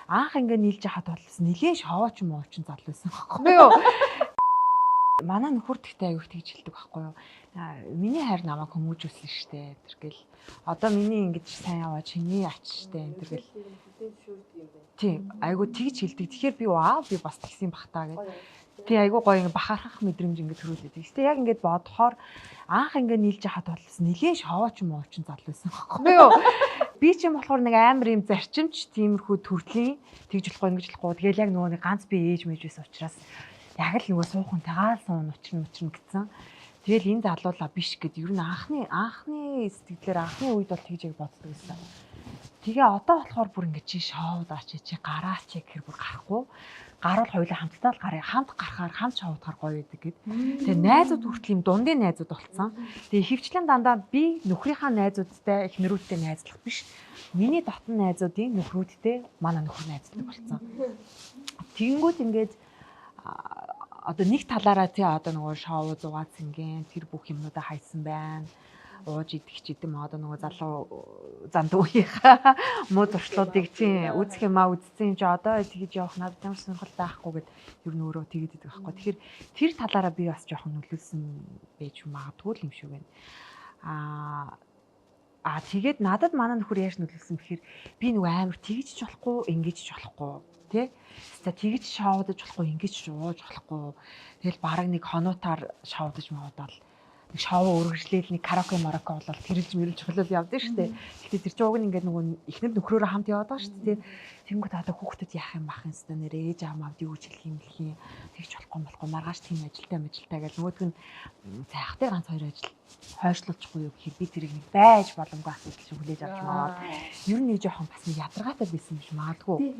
Анх ингээ нийлж яхад болсон нэгэн шовооч мооч зал байсан байхгүй юу? Манай нөхөр тэгтээ аяг тэгж хэлдэг байхгүй юу? Миний хайр намайг хүмүүжүүлсэн штэ. Тэргээл одоо миний ингэж сайн яваа чиний ач штэ. Тэргээл тийм айгу тэгж хэлдэг. Тэгэхээр би вау би бас тэгсэн бах таа гэдэг. Тий айгу гоё ингээ бахархах мэдрэмж ингээ төрүүлээд. Гэтэ яг ингээд бодохоор анх ингээ нийлж яхад болсон нэгэн шовооч мооч зал байсан байхгүй юу? Би ч юм болохоор нэг амар юм зарчимч тиймэрхүү төрлийн тэгж болохгүй ингэж болохгүй. Тэгэл яг нөгөө нэг ганц би ээж мэж байсан учраас яг л нөгөө суухан тагаал суун учрна гэсэн. Тэгэл энэ залуулаа биш гэд ер нь анхны сэтгэлээр анхны үед бол тэгж яг боддог байсан. Тэгээ одоо болохоор бүр ингэ чи шоуд ачи чи гараач гэхэр бүр гарахгүй. Гарвал хоёулаа хамтдаа л гараа. Хамт гарахаар хамт шоудахаар гоё байдаг гэд. Тэгээ найзууд хүртэл юм дундын найзууд болцсон. Тэгээ хөвчлэн дандаа би нөхрийнхаа найзуудтай эхнэрүүдтэй найзлах биш. Миний дотн найзуудын нөхрүүдтэй манай нөхөр найздаг болцсон. Тэгэнгүүт ингээд одоо нэг талаараа тий одоо нөгөө шоу зугац ингийн тэр бүх юмнуудаа хайсан байна. Ууж идэх ч гэдэм одоо нөгөө залуу занд үеийнхаа муу зуршлуудыг чинь үзэх юмаа үзсэн юм чи одоо тэгж явах надад ямар сонирхолтой байхгүй гэд ер нь өөрөө тэгээд идэх байхгүй. Тэгэхээр тэр талаараа би бас жоохон нөлөөлсөн байж магадгүй л юм шиг байна. Тэгээд надад манай нөхөр яаж нөлөөлсөн бэхээр би нөгөө амар тэгж ч болохгүй ингэж ч болохгүй тий. Тэгж шоудаж болохгүй ингэж ч ууж болохгүй. Тэгэл бараг нэг хонуутаар шоудаж муудаад нэг шоу өргөжлөөл нэг караоке марако болол тэрэлж мэрэлж хөлөөл явдаг штэ. Гэтэ тэр чинь уг нь ингээд нөгөө эхнэр нөхрөөрөө хамт яваад байгаа штэ. Тэнгүүд одоо хүүхдүүд яах юм бах юм хэвээр нэр ээж аамаа юу гэж хэлэх юм дэлхийн тэгж болохгүй маргааш тийм ажилтай гэж нөгөөдг нь цайхтай ганц хоёр ажил хойшлуулчихгүй юу гэхээр би тэрийг нэг байж боломгүй асуудал шиг хүлээж авч маад ер нь нэг жоохон бас нэг ядаргаатай байсан биш магадгүй.